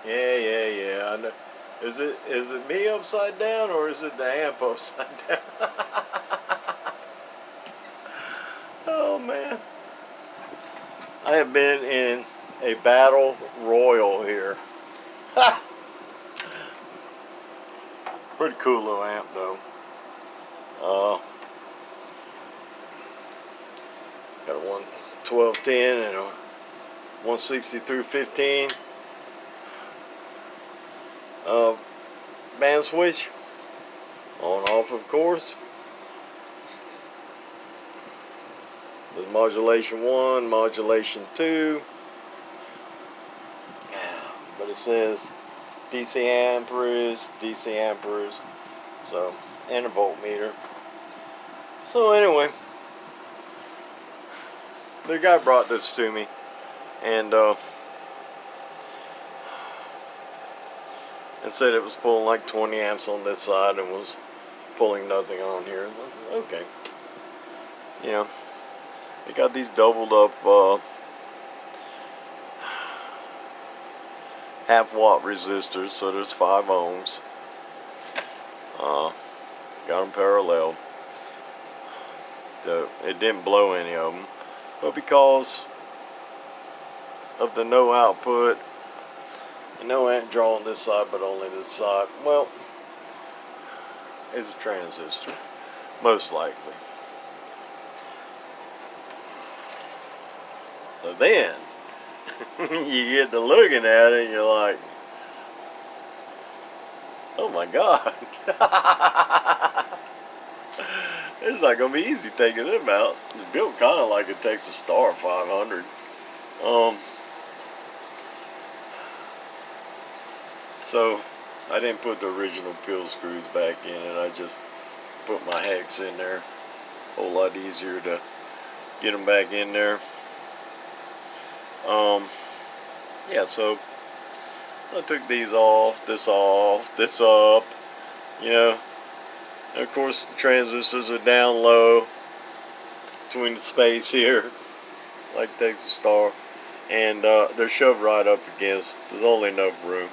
Yeah. I know. Is it me upside down or is it the amp upside down? Oh man. I have been in a battle royal here. Pretty cool little amp though. Got a 11210 and a 160 through 15 band switch. On off, of course. There's modulation 1, modulation 2. But it says DC amperes, so, and a voltmeter. So anyway, the guy brought this to me, and said it was pulling like 20 amps on this side and was pulling nothing on here. Okay, you know, they got these doubled up half-watt resistors, so there's 5 ohms. Got them parallel. It didn't blow any of them, but because of the no output and no amp draw on this side but only this side, well, it's a transistor, most likely. So then you get to looking at it and you're like, oh my God. It's not going to be easy taking them out. It's built kind of like a Texas Star 500. So I didn't put the original pill screws back in it. I just put my hex in there. A whole lot easier to get them back in there. Yeah, so I took these off, this up, you know. And of course the transistors are down low between the space here, like Texas Star, and they're shoved right up against. There's only enough room.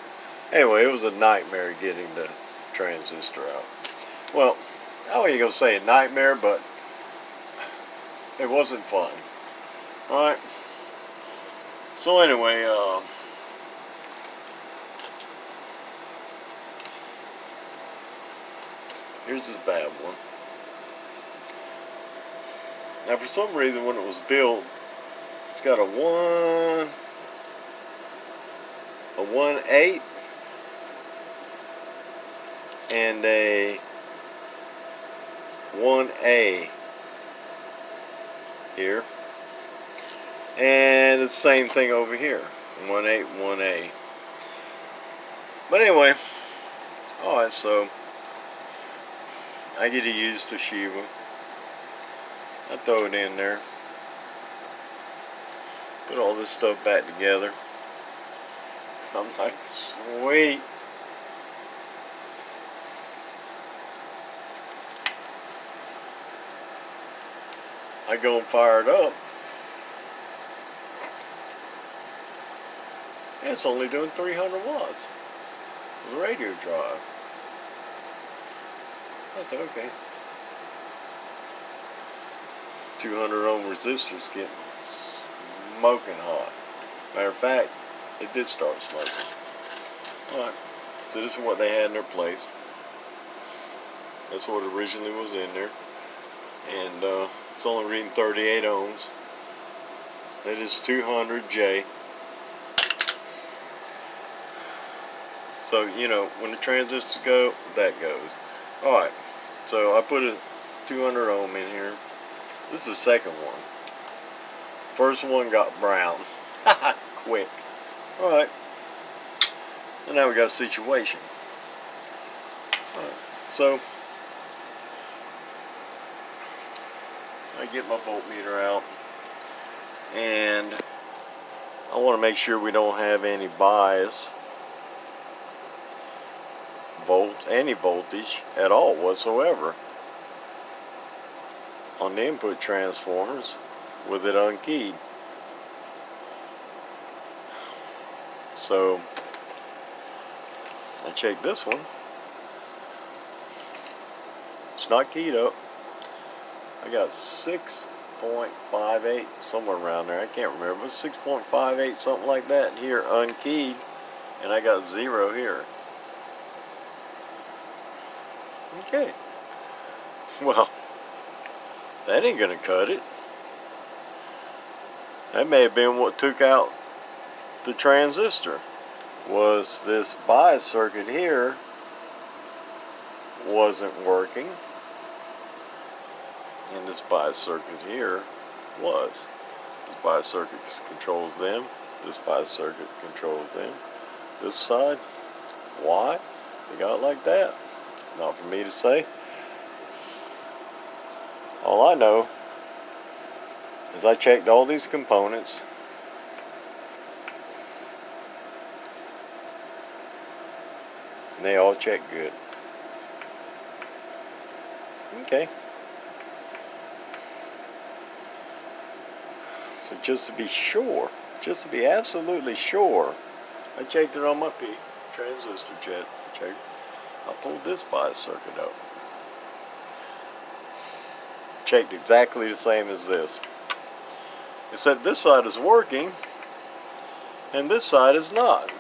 Anyway, it was a nightmare getting the transistor out. Well, I ain't gonna say a nightmare, but it wasn't fun. Alright. So anyway, here's this bad one. Now for some reason when it was built, it's got a 1.8 and a 1A here. And it's the same thing over here. 1.8, 1A. But anyway, alright, so I get to use Toshiba. I throw it in there. Put all this stuff back together. I'm like, sweet. I go and fire it up. And it's only doing 300 watts. The radio drive. I said, okay. 200 ohm resistors getting smoking hot. Matter of fact, it did start smoking. Alright, so this is what they had in their place. That's what originally was in there. And it's only reading 38 ohms. That is 200J. So, you know, when the transistors go, that goes. Alright, so I put a 200 ohm in here. This is the second one. First one got brown. Quick. Alright. And now we got a situation. Alright, so I get my voltmeter out. And I want to make sure we don't have any bias. Any voltage at all whatsoever on the input transformers with it unkeyed. So I checked this one. It's not keyed up. I got 6.58, somewhere around there. I can't remember. It was 6.58, something like that here, unkeyed. And I got 0 here. Okay. Well, that ain't gonna cut it. That may have been what took out the transistor. Was this bias circuit here wasn't working, and this bias circuit here was. This bias circuit controls them. This bias circuit controls them. This side, why they got it like that? It's not for me to say. All I know is I checked all these components. And they all check good. Okay. So just to be sure, just to be absolutely sure, I checked it on my transistor check. I pulled this bias circuit up. Checked exactly the same as this. Except this side is working and this side is not.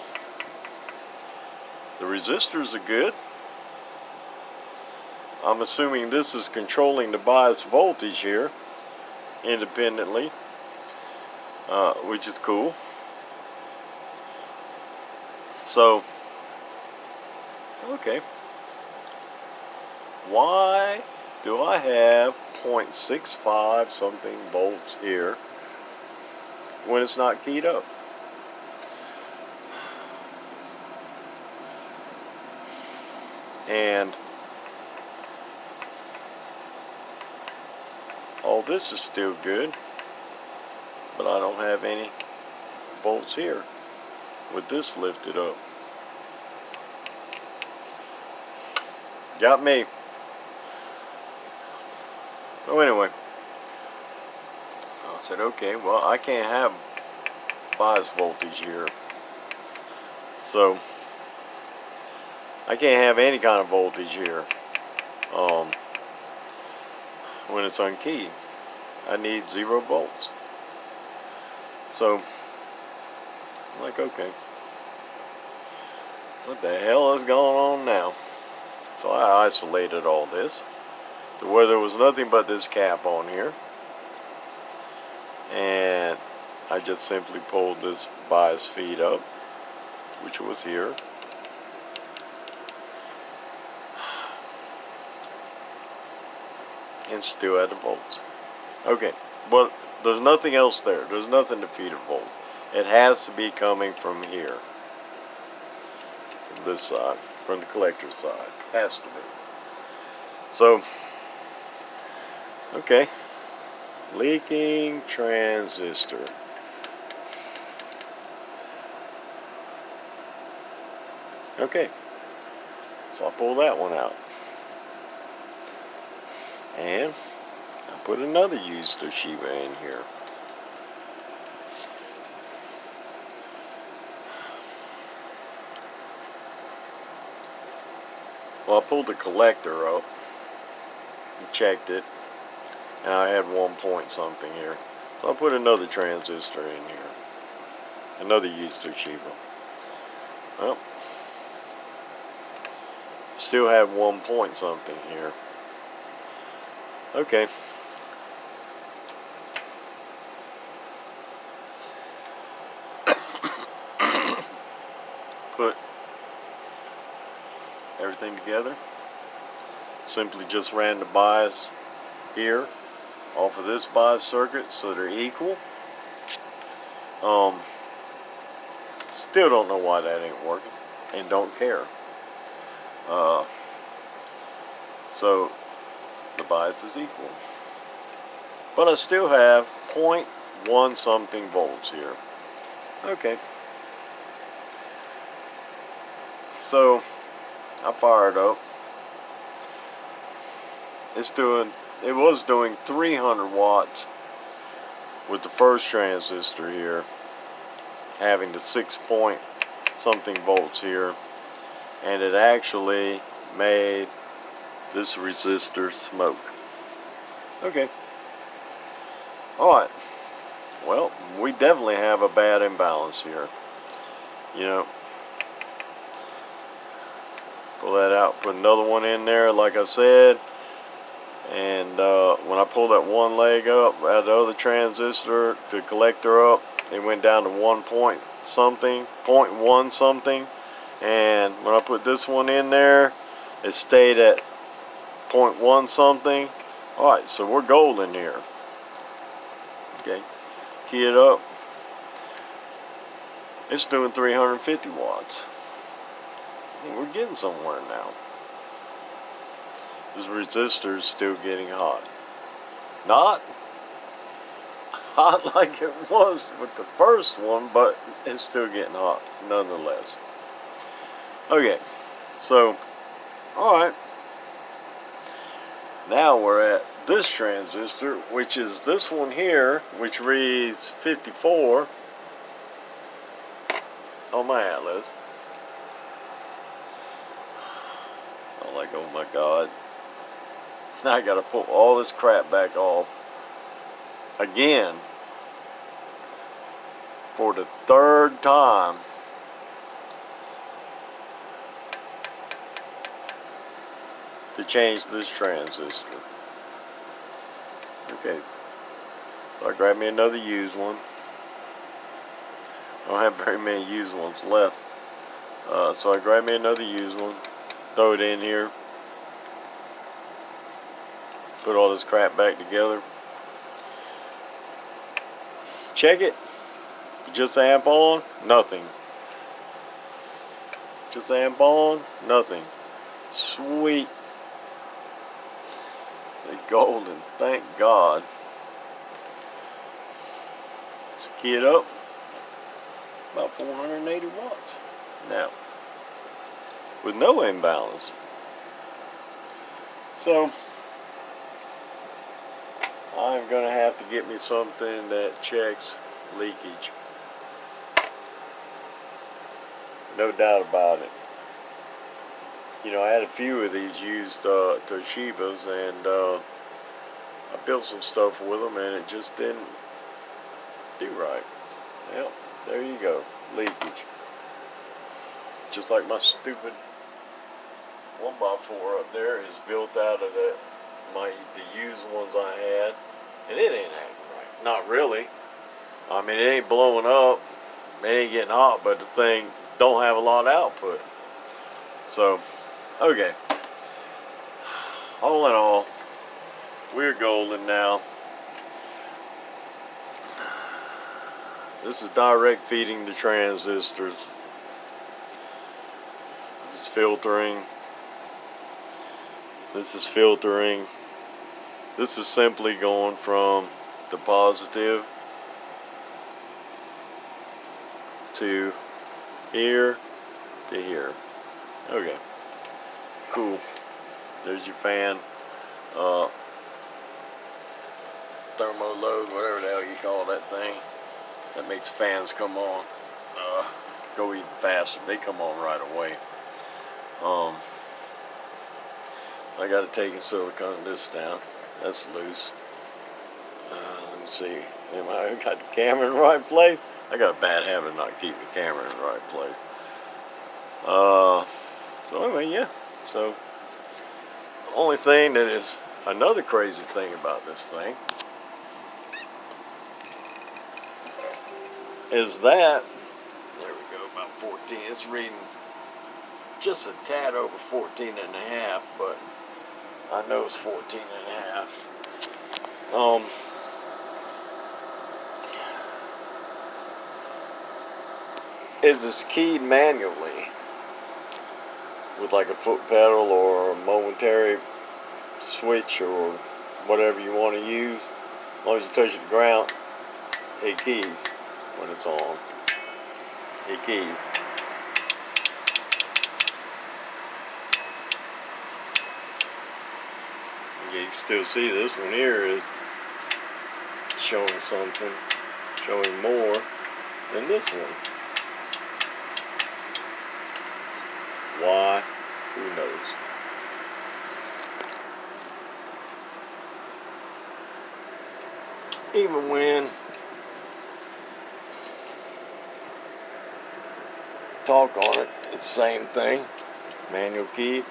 The resistors are good. I'm assuming this is controlling the bias voltage here independently, which is cool. So, okay. Why do I have 0.65 something volts here when it's not keyed up? And all this is still good, but I don't have any volts here with this lifted up. Got me. So anyway, I said, okay, well, I can't have bias voltage here. So I can't have any kind of voltage here when it's unkeyed. I need 0 volts. So I'm like, okay, what the hell is going on now? So I isolated all this to where there was nothing but this cap on here, and I just simply pulled this bias feed up, which was here, and still at the volts. Okay, but there's nothing else there. There's nothing to feed a volt. It has to be coming from here, from this side, from the collector side. Has to be. So, okay, leaking transistor. Okay, so I pull that one out. And I put another used Toshiba in here. Well, I pulled the collector up and checked it, and I had 1 point something here. So I put another transistor in here. Another used Toshiba. Well, still have 1 point something here. Okay. Put everything together. Simply just ran the bias here off of this bias circuit so they're equal. Still don't know why that ain't working, and don't care. So the bias is equal, but I still have 0.1 something volts here. Okay, so I fired up. It was doing 300 watts with the first transistor here, having the 6 point something volts here, and it actually made this resistor smoke. Okay. Alright. Well, we definitely have a bad imbalance here. You know, pull that out, put another one in there like I said, and when I pull that one leg up out of the other transistor, the collector up, it went down to 1 point something, 0.1 something, and when I put this one in there, it stayed at 0.1 something. Alright, so we're golden here. Okay, key it up. It's doing 350 watts. We're getting somewhere now. This resistor is still getting hot. Not hot like it was with the first one, but it's still getting hot nonetheless. Okay, so alright. Now we're at this transistor, which is this one here, which reads 54 on my atlas. I'm like, oh my god. Now I gotta pull all this crap back off again for the third time. To change this transistor. Okay, so I grabbed me another used one. I don't have very many used ones left. So I grabbed me another used one, throw it in here, put all this crap back together. Check it. Just amp on, nothing. Just amp on, nothing. Sweet. Golden, thank God. Let's key it up. About 480 watts. Now, with no imbalance. So, I'm going to have to get me something that checks leakage. No doubt about it. You know, I had a few of these used Toshibas, and I built some stuff with them, and it just didn't do right. Yep, there you go, leakage. Just like my stupid 1x4 up there is built out of the used ones I had, and it ain't acting right. Not really. I mean, it ain't blowing up, it ain't getting hot, but the thing don't have a lot of output. So, okay. All in all, we're golden now. This is direct feeding the transistors. This is filtering. This is filtering. This is simply going from the positive to here to here. Okay. Cool. There's your fan. Thermo load, whatever the hell you call that thing. That makes fans come on. Go even faster. They come on right away. I got to take and silicone this down. That's loose. Let me see. I got the camera in the right place? I got a bad habit of not keeping the camera in the right place. So anyway, yeah. So the only thing that is another crazy thing about this thing is that, there we go, about 14. It's reading just a tad over 14 and a half, but I know it's 14 and a half. It's keyed manually with like a foot pedal or a momentary switch or whatever you want to use. As long as you touch the ground, it keys when it's on. It keys. You can still see this one here is showing something, showing more than this one. Why? Who knows? Even when talk on it, it's the same thing. Manual key.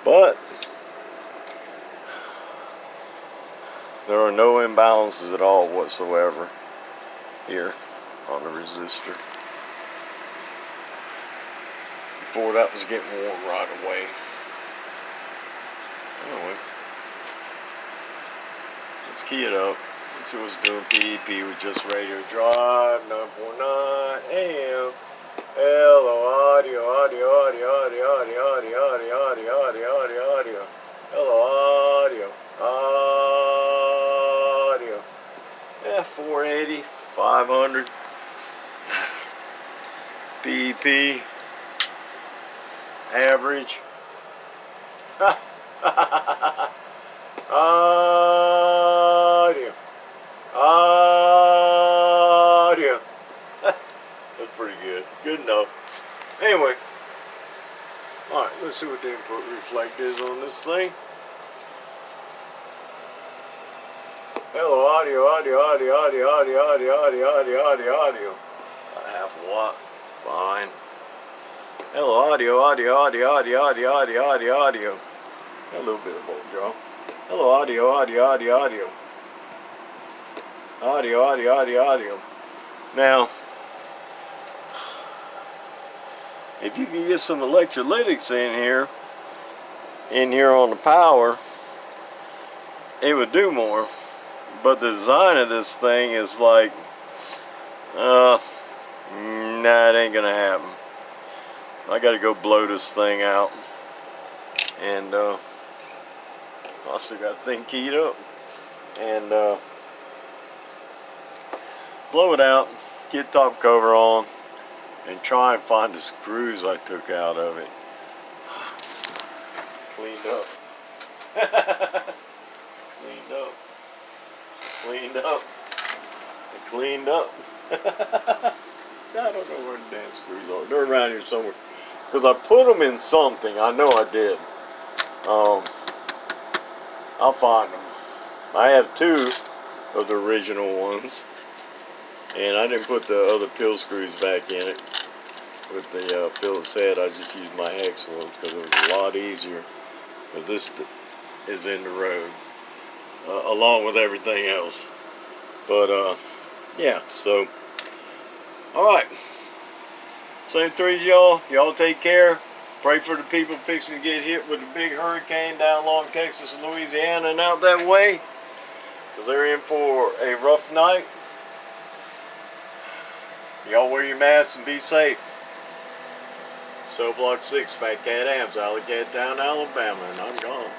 But there are no imbalances at all whatsoever here on the resistor. Before that was getting warm right away. Anyway, let's key it up. Let's see what's doing. PEP with just radio drive 949 AM. Hello audio, audio, audio, audio, audio, audio, audio, audio, audio, audio, audio. Hello audio, audio. Yeah, 480, 500. PEP average. Audio. Audio. That's pretty good. Good enough. Anyway. Alright, let's see what the input reflect is on this thing. Hello, audio, audio, audio, audio, audio, audio, audio, audio, audio, audio. About half a watt. Fine. Hello, audio, audio, audio, audio, audio, audio, audio, audio. A little bit of volt draw. Hello, audio, audio, audio, audio. Audio, audio, audio, audio. Now, if you can get some electrolytics in here on the power, it would do more. But the design of this thing is like, nah, it ain't gonna happen. I gotta go blow this thing out. And, I still got the thing keyed up. And, blow it out, get top cover on, and try and find the screws I took out of it. Cleaned up. Cleaned up. Cleaned up. And cleaned up. I don't know where the damn screws are. They're around here somewhere. Because I put them in something. I know I did. I'll find them. I have two of the original ones. And I didn't put the other pill screws back in it with the Phillips head. I just used my hex ones because it was a lot easier. But this is in the road, along with everything else. But yeah, so alright. Same threes, y'all. Y'all take care. Pray for the people fixing to get hit with a big hurricane down along Texas and Louisiana and out that way, because they're in for a rough night. Y'all wear your masks and be safe. Cell Block 6, Fat Cat Amps, Alley Cat Town, Alabama, and I'm gone.